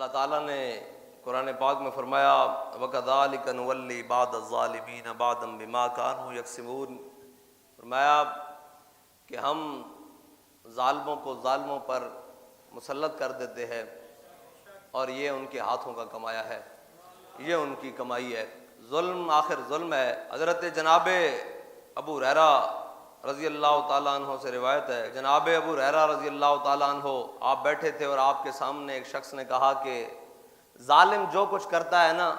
اللہ تعالیٰ نے قرآن پاک میں فرمایا وَكَذَلِكَ نُوَلِّي بَعْضَ الظَّالِمِينَ بَعْضًا بِمَا كَانُوا يَكْسِبُونَ، فرمایا کہ ہم ظالموں کو ظالموں پر مسلط کر دیتے ہیں اور یہ ان کے ہاتھوں کا کمایا ہے، یہ ان کی کمائی ہے۔ ظلم آخر ظلم ہے۔ حضرت جناب ابو ہریرہ رضی اللہ تعالیٰ عنہ سے روایت ہے، جناب ابو ہریرہ رضی اللہ تعالیٰ عنہ آپ بیٹھے تھے اور آپ کے سامنے ایک شخص نے کہا کہ ظالم جو کچھ کرتا ہے نا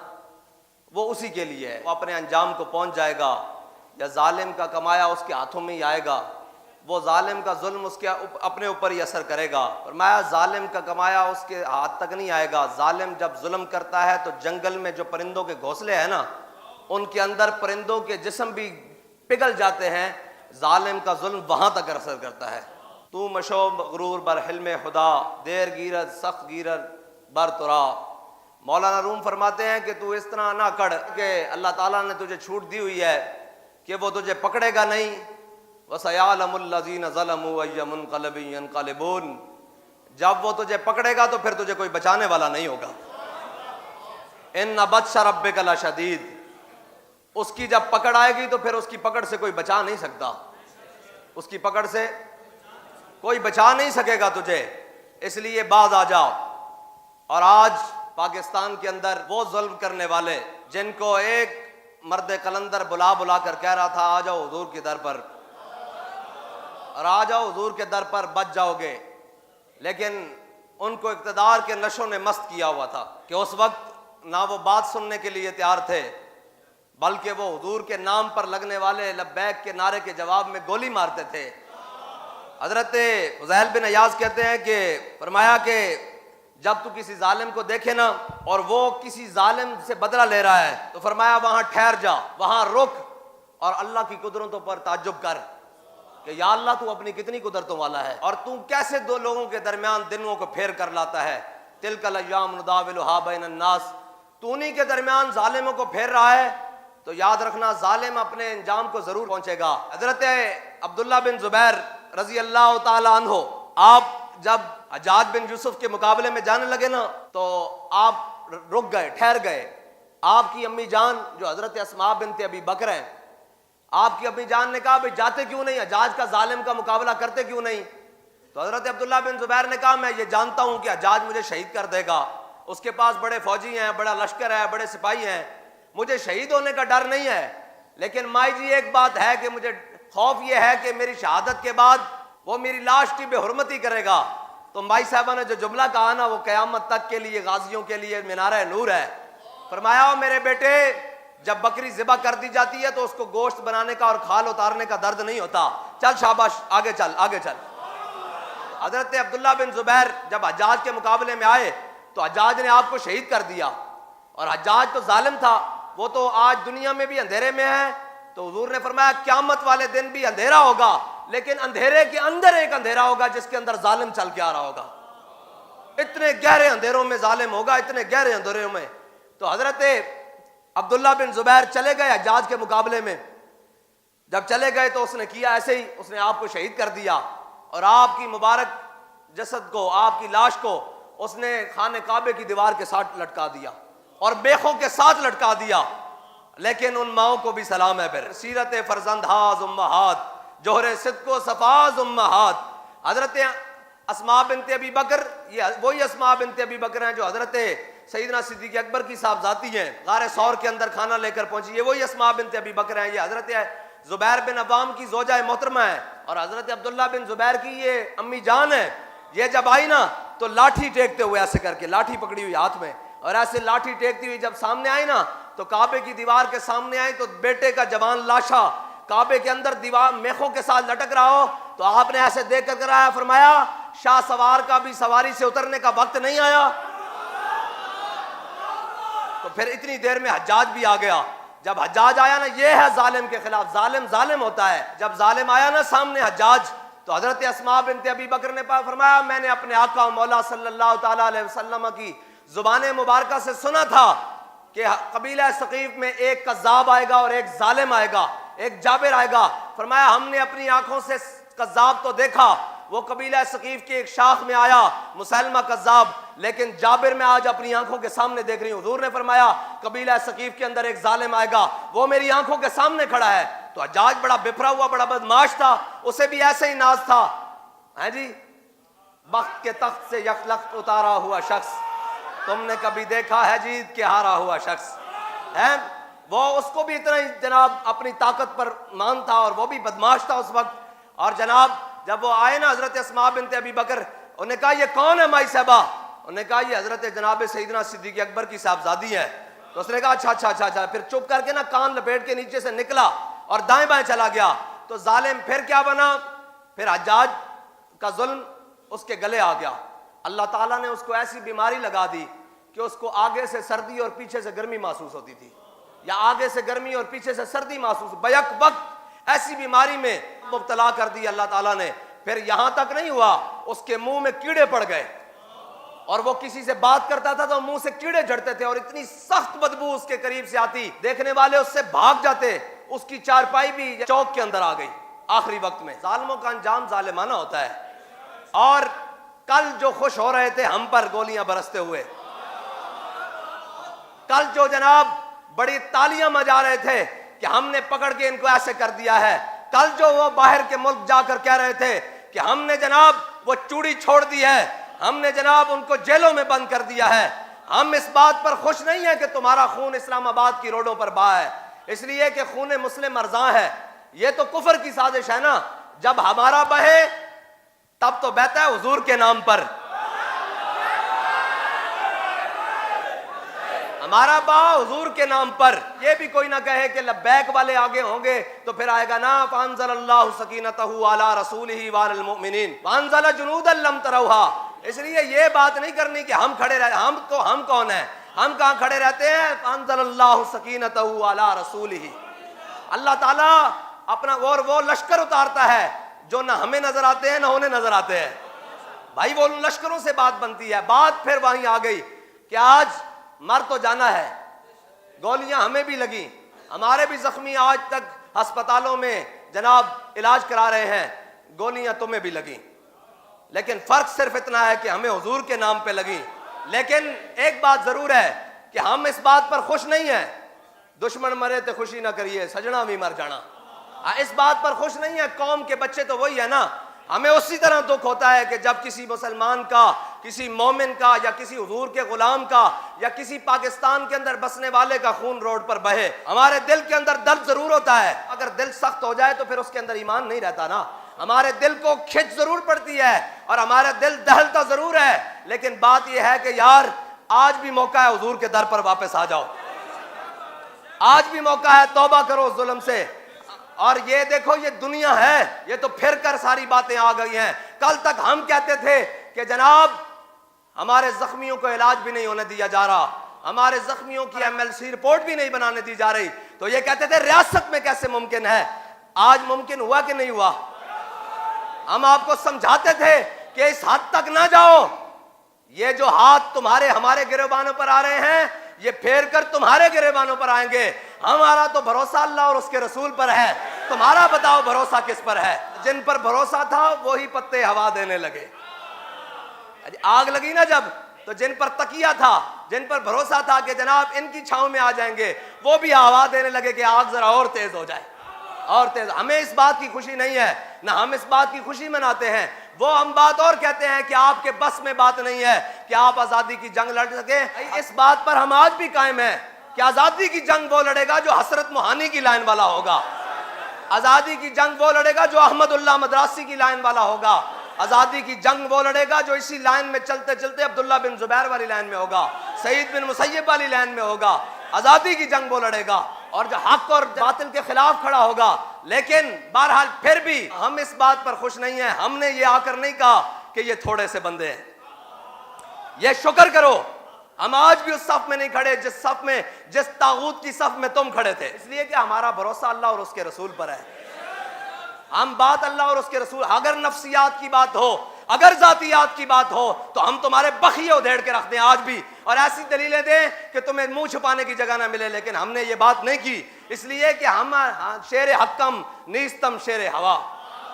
وہ اسی کے لیے ہے، وہ اپنے انجام کو پہنچ جائے گا، یا ظالم کا کمایا اس کے ہاتھوں میں ہی آئے گا، وہ ظالم کا ظلم اس کے اپنے اوپر ہی اثر کرے گا۔ فرمایا ظالم کا کمایا اس کے ہاتھ تک نہیں آئے گا۔ ظالم جب ظلم کرتا ہے تو جنگل میں جو پرندوں کے گھونسلے ہیں نا ان کے اندر پرندوں کے جسم بھی پگھل جاتے ہیں، ظالم کا ظلم وہاں تک اثر کرتا ہے۔ تو مشو غرور بر حلم خدا، دیر گیرد سخت گیرد بر ترا۔ مولانا روم فرماتے ہیں کہ تو اس طرح نہ کر کہ اللہ تعالیٰ نے تجھے چھوٹ دی ہوئی ہے کہ وہ تجھے پکڑے گا نہیں۔ وَسَيَعْلَمُ الَّذِينَ ظَلَمُوا أَيَّ مُنْقَلَبٍ يَنْقَلِبُونَ، جب وہ تجھے پکڑے گا تو پھر تجھے کوئی بچانے والا نہیں ہوگا۔ إِنَّ بَطْشَ رَبِّكَ لَشَدِيدٌ، اس کی جب پکڑ آئے گی تو پھر اس کی پکڑ سے کوئی بچا نہیں سکتا، اس کی پکڑ سے کوئی بچا نہیں سکے گا تجھے، اس لیے باز آ جاؤ۔ اور آج پاکستان کے اندر وہ ظلم کرنے والے جن کو ایک مرد قلندر بلا بلا کر کہہ رہا تھا آ جاؤ حضور کے در پر، اور آ جاؤ حضور کے در پر بچ جاؤ گے، لیکن ان کو اقتدار کے نشوں نے مست کیا ہوا تھا کہ اس وقت نہ وہ بات سننے کے لیے تیار تھے بلکہ وہ حضور کے نام پر لگنے والے لبیک کے نعرے کے جواب میں گولی مارتے تھے۔ حضرت فضیل بن عیاض کہتے ہیں کہ فرمایا کہ جب تو کسی ظالم کو دیکھے نا اور وہ کسی ظالم سے بدلہ لے رہا ہے تو فرمایا وہاں ٹھہر جا، وہاں رک اور اللہ کی قدرتوں پر تعجب کر کہ یا اللہ تو اپنی کتنی قدرتوں والا ہے، اور تو کیسے دو لوگوں کے درمیان دنوں کو پھیر کر لاتا ہے۔ تلک الایام نداولھا بین الناس، تو انہی کے درمیان ظالموں کو پھیر رہا ہے تو یاد رکھنا ظالم اپنے انجام کو ضرور پہنچے گا۔ حضرت عبداللہ بن زبیر رضی اللہ تعالی عنہ آپ جب حجاج بن یوسف کے مقابلے میں جانے لگے نا تو آپ رک گئے، ٹھہر گئے۔ آپ کی امی جان جو حضرت اسماء بنت ابی بکر ہیں، آپ کی امی جان نے کہا بھئی جاتے کیوں نہیں، حجاج کا ظالم کا مقابلہ کرتے کیوں نہیں؟ تو حضرت عبداللہ بن زبیر نے کہا میں یہ جانتا ہوں کہ حجاج مجھے شہید کر دے گا، اس کے پاس بڑے فوجی ہیں، بڑا لشکر ہے، بڑے سپاہی ہیں، مجھے شہید ہونے کا ڈر نہیں ہے، لیکن مائی جی ایک بات ہے کہ مجھے خوف یہ ہے کہ میری شہادت کے بعد وہ میری لاش کی بے حرمتی کرے گا۔ تو مائی صاحبہ نے جو جملہ کہا نا وہ قیامت تک کے لیے غازیوں کے لیے مینارہ نور ہے۔ فرمایا میرے بیٹے جب بکری ذبح کر دی جاتی ہے تو اس کو گوشت بنانے کا اور کھال اتارنے کا درد نہیں ہوتا، چل شاباش آگے چل آگے چل۔ حضرت عبداللہ بن زبیر جب حجاج کے مقابلے میں آئے تو حجاج نے آپ کو شہید کر دیا، اور حجاج تو ظالم تھا، وہ تو آج دنیا میں بھی اندھیرے میں ہے، تو حضور نے فرمایا قیامت والے دن بھی اندھیرا ہوگا، لیکن اندھیرے کے اندر ایک اندھیرا ہوگا جس کے اندر ظالم چل کے آ رہا ہوگا۔ اتنے گہرے اندھیروں میں ظالم ہوگا، اتنے گہرے اندھیروں میں۔ تو حضرت عبداللہ بن زبیر چلے گئے حجاج کے مقابلے میں، جب چلے گئے تو اس نے کیا ایسے ہی، اس نے آپ کو شہید کر دیا، اور آپ کی مبارک جسد کو، آپ کی لاش کو اس نے خانہ کعبے کی دیوار کے ساتھ لٹکا دیا اور بیخوں کے ساتھ لٹکا دیا۔ لیکن ان ماؤں کو بھی سلام ہے پھر، سیرت فرزند ہاز امہات، جوہر صدق و صفاز امہات۔ حضرت اسماء بنت ابی بکر، یہ وہی اسماء بنت ابی بکر ہیں جو حضرت سیدنا صدیق اکبر کی صاحبزادی ہیں، غار ثور کے اندر کھانا لے کر پہنچی، یہ وہی اسماء بنت ابی بکر ہیں، یہ حضرت زبیر بن عوام کی زوجہ محترمہ ہے، اور حضرت عبداللہ بن زبیر کی یہ امی جان ہے۔ یہ جب آئی نا تو لاٹھی ٹیکتے ہوئے ایسے کر کے، لاٹھی پکڑی ہوئی ہاتھ میں، اور ایسے لاٹھی ٹیکتی ہوئی جب سامنے آئی نا تو کعبے کی دیوار کے سامنے آئی تو بیٹے کا جوان لاشا کعبے کے اندر دیوار میخوں کے ساتھ لٹک رہا ہو تو آپ نے ایسے دیکھ کر کرایا، فرمایا شاہ سوار کا بھی سواری سے اترنے کا وقت نہیں آیا؟ تو پھر اتنی دیر میں حجاج بھی آ گیا۔ جب حجاج آیا نا، یہ ہے ظالم کے خلاف، ظالم ظالم ہوتا ہے۔ جب ظالم آیا نا سامنے حجاج تو حضرت اسماء بنت ابی بکر نے فرمایا میں نے اپنے آقا مولا صلی اللہ تعالیٰ علیہ وسلم کی زبان مبارکہ سے سنا تھا کہ قبیلہ ثقیف میں ایک کذاب آئے گا اور ایک ظالم آئے گا، ایک جابر آئے گا۔ فرمایا ہم نے اپنی آنکھوں سے کذاب تو دیکھا وہ قبیلہ ثقیف کے ایک شاخ میں آیا مسلمہ کذاب، لیکن جابر میں آج اپنی آنکھوں کے سامنے دیکھ رہی ہوں، حضور نے فرمایا قبیلہ ثقیف کے اندر ایک ظالم آئے گا، وہ میری آنکھوں کے سامنے کھڑا ہے۔ تو حجاج بڑا بپھرا ہوا، بڑا بدماش تھا، اسے بھی ایسے ہی ناز تھا، ہیں جی، بخت کے تخت سے یک لخت اتارا ہوا شخص، تم نے کبھی دیکھا ہے جیت کے ہارا ہوا شخص ہے؟ وہ اس کو بھی اتنا ہی جناب اپنی طاقت پر مان تھا، اور وہ بھی بدماش تھا اس وقت۔ اور جناب جب وہ آئے نا حضرت اسماء بنت ابی بکر، انہوں نے کہا یہ کون ہے مائی صاحبہ؟ انہوں نے کہا یہ حضرت جناب سیدنا صدیق اکبر کی صاحبزادی ہے۔ تو اس نے کہا اچھا، پھر چپ کر کے نا کان لپیٹ کے نیچے سے نکلا اور دائیں بائیں چلا گیا۔ تو ظالم پھر کیا بنا؟ پھر حجاج کا ظلم اس کے گلے آ گیا۔ اللہ تعالیٰ نے اس کو ایسی بیماری لگا دی کہ اس کو آگے سے سردی اور پیچھے سے گرمی محسوس ہوتی تھی، یا آگے سے گرمی اور پیچھے سے سردی محسوس، بیک وقت ایسی بیماری میں مبتلا کر دی اللہ تعالیٰ نے۔ پھر یہاں تک نہیں ہوا، اس کے منہ میں کیڑے پڑ گئے، اور وہ کسی سے بات کرتا تھا تو منہ سے کیڑے جھڑتے تھے، اور اتنی سخت بدبو اس کے قریب سے آتی، دیکھنے والے اس سے بھاگ جاتے۔ اس کی چارپائی بھی چوک کے اندر آ گئی آخری وقت میں۔ ظالموں کا انجام ظالمانہ ہوتا ہے۔ اور کل جو خوش ہو رہے تھے ہم پر گولیاں برستے ہوئے، کل جو جناب بڑی تالیاں بجا رہے تھے کہ ہم نے پکڑ کے ان کو ایسے کر دیا ہے، کل جو وہ باہر کے ملک جا کر کہہ رہے تھے کہ ہم نے جناب وہ چوڑی چھوڑ دی ہے، ہم نے جناب ان کو جیلوں میں بند کر دیا ہے، ہم اس بات پر خوش نہیں ہیں کہ تمہارا خون اسلام آباد کی روڈوں پر بہا ہے، اس لیے کہ خون مسلم ارزاں ہے۔ یہ تو کفر کی سازش ہے نا، جب ہمارا بہے تب تو بہتا ہے حضور کے نام پر، ہمارا با حضور کے نام پر۔ یہ بھی کوئی نہ کہے کہ لبیک والے آگے ہوں گے تو پھر آئے گا نا فانزل اللہ سکینتہ علی رسولہ وعلی المؤمنین وانزل جنودا لم تروہا۔ اس لیے یہ بات نہیں کرنی کہ ہم کھڑے رہتے، ہم کون ہیں؟ ہم کہاں کھڑے رہتے ہیں؟ فانزل اللہ سکینتہ علی رسولہ۔ اللہ تعالیٰ اپنا اور وہ لشکر اتارتا ہے جو نہ ہمیں نظر آتے ہیں نہ انہیں نظر آتے ہیں۔ بھائی وہ لشکروں سے بات بنتی ہے۔ بات پھر وہیں آ گئی کہ آج مر تو جانا ہے، گولیاں ہمیں بھی لگیں، ہمارے بھی زخمی آج تک ہسپتالوں میں جناب علاج کرا رہے ہیں، گولیاں تمہیں بھی لگیں، لیکن فرق صرف اتنا ہے کہ ہمیں حضور کے نام پہ لگیں۔ لیکن ایک بات ضرور ہے کہ ہم اس بات پر خوش نہیں ہیں، دشمن مرے تو خوشی نہ کریے سجنا بھی مر جانا، اس بات پر خوش نہیں ہے۔ قوم کے بچے تو وہی ہے نا، ہمیں اسی طرح دکھ ہوتا ہے کہ جب کسی مسلمان کا، کسی مومن کا، یا کسی حضور کے غلام کا، یا کسی پاکستان کے اندر بسنے والے کا خون روڈ پر بہے، ہمارے دل کے اندر درد ضرور ہوتا ہے۔ اگر دل سخت ہو جائے تو پھر اس کے اندر ایمان نہیں رہتا نا، ہمارے دل کو کھچ ضرور پڑتی ہے اور ہمارا دل دہلتا ضرور ہے، لیکن بات یہ ہے کہ یار آج بھی موقع ہے حضور کے در پر واپس آ جاؤ، آج بھی موقع ہے توبہ کرو ظلم سے۔ اور یہ دیکھو یہ دنیا ہے، یہ تو پھر کر ساری باتیں آ گئی ہیں۔ کل تک ہم کہتے تھے کہ جناب ہمارے زخمیوں کو علاج بھی نہیں ہونے دیا جا رہا، ہمارے زخمیوں کی MLC رپورٹ بھی نہیں بنانے دی جا رہی، تو یہ کہتے تھے ریاست میں کیسے ممکن ہے؟ آج ممکن ہوا کہ نہیں ہوا؟ ہم آپ کو سمجھاتے تھے کہ اس حد تک نہ جاؤ، یہ جو ہاتھ تمہارے ہمارے گریبانوں پر آ رہے ہیں یہ پھیر کر تمہارے گریبانوں پر آئیں گے۔ ہمارا تو بھروسہ اللہ اور اس کے رسول پر ہے، تمہارا بتاؤ بھروسہ کس پر ہے؟ جن پر بھروسہ تھا وہی پتے ہوا دینے لگے۔ آگ لگی نا جب، تو جن پر تکیہ تھا، جن پر بھروسہ تھا کہ جناب ان کی چھاؤں میں آ جائیں گے، وہ بھی ہوا دینے لگے کہ آگ ذرا اور تیز ہو جائے اور تیز۔ ہمیں اس بات کی خوشی نہیں ہے، نہ ہم اس بات کی خوشی مناتے ہیں۔ وہ ہم بات اور کہتے ہیں کہ آپ کے بس میں بات نہیں ہے کہ آپ آزادی کی جنگ لڑ سکیں۔ اس بات پر ہم آج بھی قائم ہیں کہ آزادی کی جنگ وہ لڑے گا جو حسرت موہانی کی لائن والا ہوگا، آزادی کی جنگ وہ لڑے گا جو احمد اللہ مدراسی کی لائن والا ہوگا، آزادی کی جنگ وہ لڑے گا جو اسی لائن میں چلتے چلتے عبداللہ بن زبیر والی لائن میں ہوگا، سعید بن مسیب والی لائن میں ہوگا۔ آزادی کی جنگ وہ لڑے گا اور جو حق اور باطل کے خلاف کھڑا ہوگا۔ لیکن بہرحال پھر بھی ہم اس بات پر خوش نہیں ہیں۔ ہم نے یہ آ کر نہیں کہا کہ یہ تھوڑے سے بندے ہیں، یہ شکر کرو ہم آج بھی اس صف میں نہیں کھڑے جس صف میں، جس طاغوت کی صف میں تم کھڑے تھے، اس لیے کہ ہمارا بھروسہ اللہ اور اس کے رسول پر ہے۔ ہم بات اللہ اور اس کے رسول، اگر نفسیات کی بات ہو، اگر ذاتیات کی بات ہو تو ہم تمہارے بخیے ادھیڑ کے رکھ دیں آج بھی، اور ایسی دلیلیں دیں کہ تمہیں منہ چھپانے کی جگہ نہ ملے، لیکن ہم نے یہ بات نہیں کی، اس لیے کہ ہم شیر حکم نیستم شیر ہوا،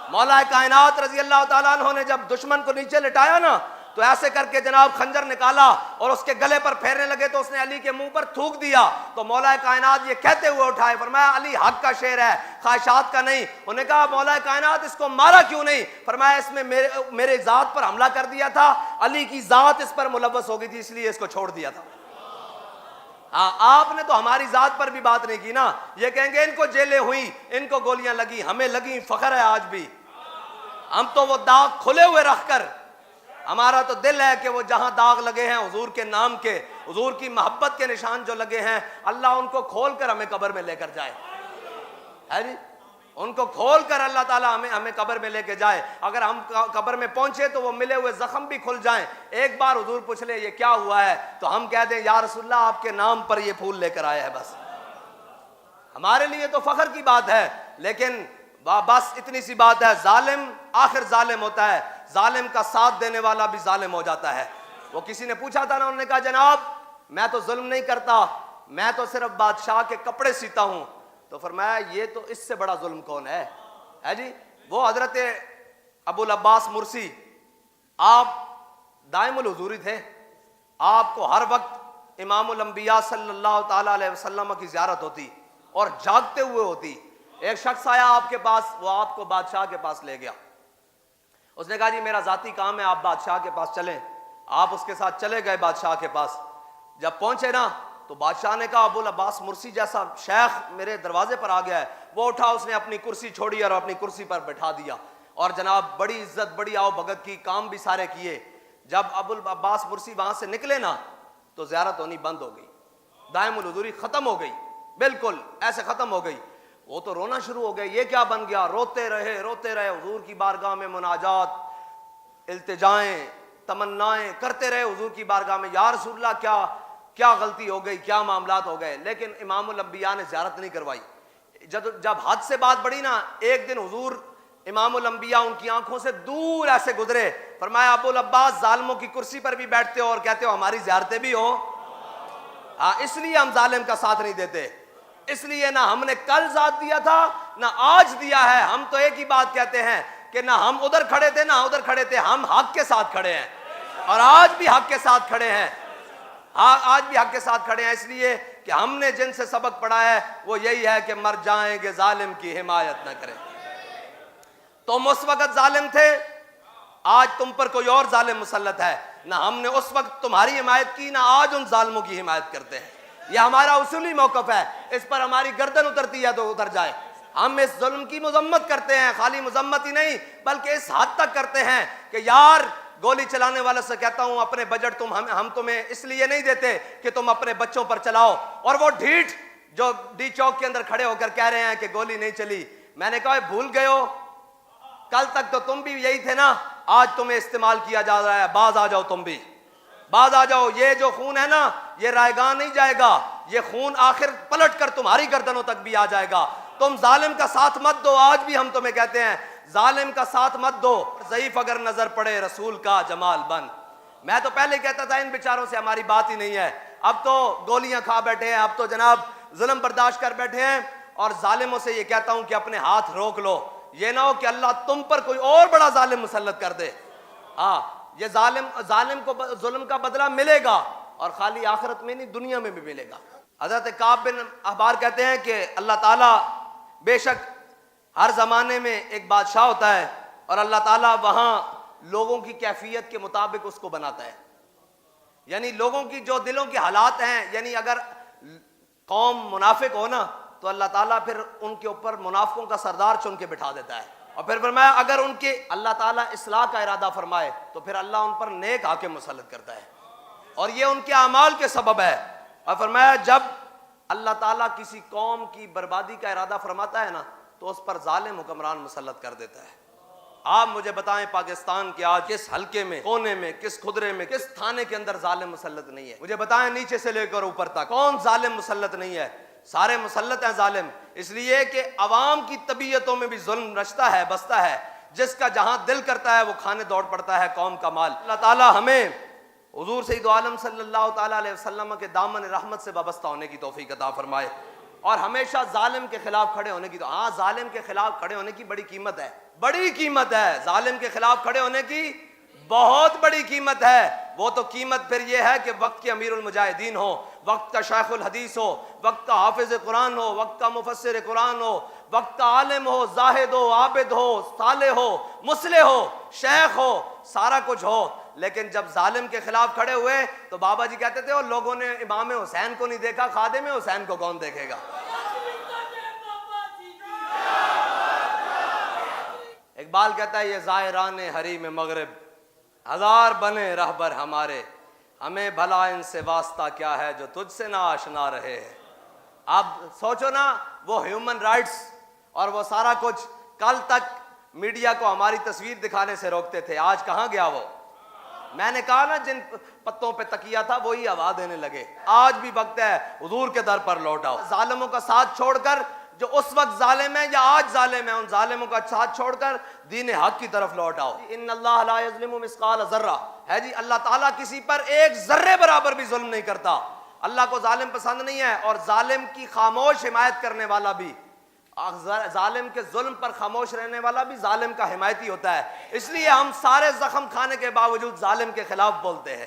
مولا کائنات رضی اللہ تعالیٰ عنہ نے جب دشمن کو نیچے لٹایا نا تو ایسے کر کے جناب خنجر نکالا اور اس کے گلے پر پھیرنے لگے تو اس نے علی کے منہ پر تھوک دیا تو مولا کائنات یہ کہتے ہوئے اٹھائے، فرمایا علی حق کا شیر ہے، خواہشات کا نہیں۔ انہوں نے کہا مولا کائنات اس کو مارا کیوں نہیں؟ فرمایا اس میں میرے ذات پر حملہ کر دیا تھا، علی کی ذات اس پر ملوث ہو گئی تھی، اس لیے اس کو چھوڑ دیا تھا۔ ہاں آپ نے تو ہماری ذات پر بھی بات نہیں کی نا، یہ کہیں گے ان کو جیلیں ہوئی، ان کو گولیاں لگی، ہمیں لگی، فخر ہے آج بھی۔ ہم تو وہ داغ کھلے ہوئے رکھ کر، ہمارا تو دل ہے کہ وہ جہاں داغ لگے ہیں حضور کے نام کے، حضور کی محبت کے نشان جو لگے ہیں، اللہ ان کو کھول کر ہمیں قبر میں لے کر جائے، ہے جی، ان کو کھول کر اللہ تعالیٰ ہمیں قبر میں لے کے جائے۔ اگر ہم قبر میں پہنچے تو وہ ملے ہوئے زخم بھی کھل جائیں، ایک بار حضور پوچھ لے یہ کیا ہوا ہے تو ہم کہہ دیں یا رسول اللہ آپ کے نام پر یہ پھول لے کر آیا ہے، بس ہمارے لیے تو فخر کی بات ہے۔ لیکن بس اتنی سی بات ہے، ظالم آخر ظالم ہوتا ہے، ظالم کا ساتھ دینے والا بھی ظالم ہو جاتا ہے۔ وہ کسی نے پوچھا تھا نا، انہوں نے کہا جناب میں تو ظلم نہیں کرتا، میں تو صرف بادشاہ کے کپڑے سیتا ہوں، تو فرمایا یہ تو اس سے بڑا ظلم کون ہے جی؟ وہ حضرت ابو العباس مرسی، آپ دائم الحضوری تھے، آپ کو ہر وقت امام الانبیاء صلی اللہ تعالیٰ علیہ وسلم کی زیارت ہوتی اور جاگتے ہوئے ہوتی۔ ایک شخص آیا آپ کے پاس، وہ آپ کو بادشاہ کے پاس لے گیا، اس نے کہا جی میرا ذاتی کام ہے، آپ بادشاہ کے پاس چلیں۔ آپ اس کے ساتھ چلے گئے بادشاہ کے پاس، جب پہنچے نا تو بادشاہ نے کہا ابو العباس مرسی جیسا شیخ میرے دروازے پر آ گیا ہے۔ وہ اٹھا، اس نے اپنی کرسی چھوڑی اور اپنی کرسی پر بٹھا دیا، اور جناب بڑی عزت بڑی آؤ بھگت کی، کام بھی سارے کیے۔ جب ابو العباس مرسی وہاں سے نکلے نا تو زیارت ہونی بند ہو گئی، دائم الحضوری ختم ہو گئی، بالکل ایسے ختم ہو گئی۔ وہ تو رونا شروع ہو گئے، یہ کیا بن گیا؟ روتے رہے حضور کی بارگاہ میں مناجات، التجائیں، تمنائیں کرتے رہے حضور کی بارگاہ میں، یا رسول اللہ کیا غلطی ہو گئی، کیا معاملات ہو گئے، لیکن امام الانبیاء نے زیارت نہیں کروائی۔ جب حد سے بات بڑھی نا، ایک دن حضور امام الانبیاء ان کی آنکھوں سے دور ایسے گزرے، فرمایا ابو العباس ظالموں کی کرسی پر بھی بیٹھتے ہو اور کہتے ہو ہماری زیارتیں بھی ہوں؟ ہاں اس لیے ہم ظالم کا ساتھ نہیں دیتے، اس لیے نہ ہم نے کل ساتھ دیا تھا نہ آج دیا ہے۔ ہم تو ایک ہی بات کہتے ہیں کہ نہ ہم ادھر کھڑے تھے نہ ادھر کھڑے تھے، ہم حق کے ساتھ کھڑے ہیں اور آج بھی حق کے ساتھ کھڑے ہیں، آج بھی حق کے ساتھ کھڑے ہیں، اس لیے کہ ہم نے جن سے سبق پڑھا ہے وہ یہی ہے کہ مر جائیں گے ظالم کی حمایت نہ کریں۔ تم اس وقت ظالم تھے، آج تم پر کوئی اور ظالم مسلط ہے، نہ ہم نے اس وقت تمہاری حمایت کی نہ آج ان ظالموں کی حمایت کرتے ہیں۔ یہ ہمارا اصولی موقف ہے، اس پر ہماری گردن اترتی ہے تو اتر جائے۔ ہم اس ظلم کی مذمت کرتے ہیں، خالی مذمت ہی نہیں بلکہ اس حد تک کرتے ہیں کہ یار گولی چلانے والے سے کہتا ہوں اپنے بجٹ ہم تمہیں اس لیے نہیں دیتے کہ تم اپنے بچوں پر چلاؤ، اور وہ ڈھیٹ جو ڈی چوک کے اندر کھڑے ہو کر کہہ رہے ہیں کہ گولی نہیں چلی، میں نے کہا بھول گئے ہو، کل تک تو تم بھی یہی تھے نا، آج تمہیں استعمال کیا جا رہا ہے، باز آ جاؤ، تم بھی باز آ جاؤ۔ یہ جو خون ہے نا یہ رائے گاہ نہیں جائے گا، یہ خون آخر پلٹ کر تمہاری گردنوں تک بھی آ جائے گا۔ تم ظالم کا ساتھ مت دو، آج بھی ہم تمہیں کہتے ہیں ظالم کا ساتھ مت دو، ضعیف اگر نظر پڑے رسول کا جمال بن۔ میں تو پہلے کہتا تھا ان بیچاروں سے ہماری بات ہی نہیں ہے، اب تو گولیاں کھا بیٹھے ہیں، اب تو جناب ظلم برداشت کر بیٹھے ہیں، اور ظالموں سے یہ کہتا ہوں کہ اپنے ہاتھ روک لو، یہ نہ ہو کہ اللہ تم پر کوئی اور بڑا ظالم مسلط کر دے۔ ہاں یہ ظالم کو ظلم کا بدلہ ملے گا، اور خالی آخرت میں نہیں دنیا میں بھی ملے گا۔ حضرت کعب بن احبار کہتے ہیں کہ اللہ تعالیٰ بے شک ہر زمانے میں ایک بادشاہ ہوتا ہے اور اللہ تعالیٰ وہاں لوگوں کی کیفیت کے مطابق اس کو بناتا ہے، یعنی لوگوں کی جو دلوں کے حالات ہیں، یعنی اگر قوم منافق ہو نا تو اللہ تعالیٰ پھر ان کے اوپر منافقوں کا سردار چن کے بٹھا دیتا ہے، اور پھر فرمایا اگر ان کے اللہ تعالیٰ اصلاح کا ارادہ فرمائے تو پھر اللہ ان پر نیک حاکم مسلط کرتا ہے، اور یہ ان کے اعمال کے سبب ہے۔ اور فرمایا جب اللہ تعالیٰ کسی قوم کی بربادی کا ارادہ فرماتا ہے نا تو اس پر ظالم حکمران مسلط کر دیتا ہے۔ آپ مجھے بتائیں پاکستان کے آج کس حلقے میں، کونے میں، کس خدرے میں، کس تھانے کے اندر ظالم مسلط نہیں ہے؟ مجھے بتائیں نیچے سے لے کر اوپر تک کون ظالم مسلط نہیں ہے؟ سارے مسلط ہیں ظالم، اس لیے کہ عوام کی طبیعتوں میں بھی ظلم رچتا ہے، بستا ہے، جس کا جہاں دل کرتا ہے وہ کھانے دوڑ پڑتا ہے قوم کا مال۔ اللہ تعالیٰ ہمیں حضور سید عالم صلی اللہ تعالیٰ علیہ وسلم کے دامن رحمت سے وابستہ ہونے کی توفیق عطا فرمائے، اور ہمیشہ ظالم کے خلاف کھڑے ہونے کی ہاں ظالم کے خلاف کھڑے ہونے کی بڑی قیمت ہے، بڑی قیمت ہے، ظالم کے خلاف کھڑے ہونے کی بہت بڑی قیمت ہے۔ وہ تو قیمت پھر یہ ہے کہ وقت کے امیر المجاہدین ہو، وقت کا شیخ الحدیث ہو، وقت کا حافظ قرآن ہو، وقت کا مفسر قرآن ہو، وقت کا عالم ہو، زاہد ہو، عابد ہو، صالح ہو، مصلح ہو، شیخ ہو، سارا کچھ ہو، لیکن جب ظالم کے خلاف کھڑے ہوئے تو بابا جی کہتے تھے اور لوگوں نے امام حسین کو نہیں دیکھا، خادم حسین کو کون دیکھے گا؟ اقبال کہتا ہے یہ زائران حریم مغرب ہزار بنے رہبر ہمارے، ہمیں بھلا ان سے واسطہ کیا ہے جو تجھ سے نہ آشنا رہے ہیں۔ اب سوچو نا، وہ ہیومن رائٹس اور وہ سارا کچھ کل تک میڈیا کو ہماری تصویر دکھانے سے روکتے تھے، آج کہاں گیا وہ؟ میں نے کہا نا جن پتوں پہ تکیہ تھا وہی ہوا دینے لگے۔ آج بھی وقت ہے حضور کے در پر لوٹ آؤ، ظالموں کا ساتھ چھوڑ کر، جو اس وقت ظالم ہیں یا آج ظالم ہیں، ان ظالموں کا ساتھ چھوڑ کر دین حق کی طرف لوٹ آؤ۔ ان اللہ لا یظلم مثقال ذرہ ہے جی، اللہ تعالیٰ کسی پر ایک ذرے برابر بھی ظلم نہیں کرتا۔ اللہ کو ظالم پسند نہیں ہے، اور ظالم کی خاموش حمایت کرنے والا بھی، ظالم کے ظلم پر خاموش رہنے والا بھی ظالم کا حمایتی ہوتا ہے۔ اس لیے ہم سارے زخم کھانے کے باوجود ظالم کے خلاف بولتے ہیں،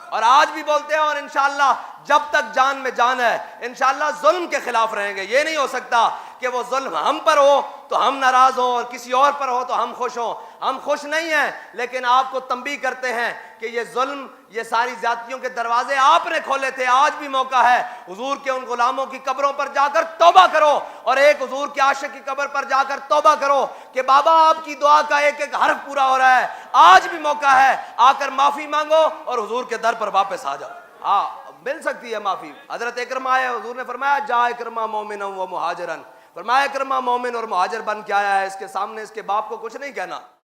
اور آج بھی بولتے ہیں، اور انشاءاللہ جب تک جان میں جان ہے انشاءاللہ ظلم کے خلاف رہیں گے۔ یہ نہیں ہو سکتا کہ وہ ظلم ہم پر ہو تو ہم ناراض ہوں اور کسی اور پر ہو تو ہم خوش ہوں۔ ہم خوش نہیں ہیں، لیکن آپ کو تنبیہ کرتے ہیں کہ یہ ظلم، یہ ساری زیادتیوں کے دروازے آپ نے کھولے تھے، آج بھی موقع ہے حضور کے ان غلاموں کی قبروں پر جا کر توبہ کرو، اور ایک حضور کے عاشق کی قبر پر جا کر توبہ کرو کہ بابا آپ کی دعا کا ایک ایک حرف پورا ہو رہا ہے۔ آج بھی موقع ہے، آ کر معافی مانگو اور حضور کے در پر واپس آ جاؤ۔ ہاں مل سکتی ہے معافی۔ حضرت اکرمہ آئے، حضور نے فرمایا جا اکرمہ مومنا و مہاجرن، فرمایا اکرمہ مومن اور مہاجر بن کے آیا ہے، اس کے سامنے اس کے باپ کو کچھ نہیں کہنا۔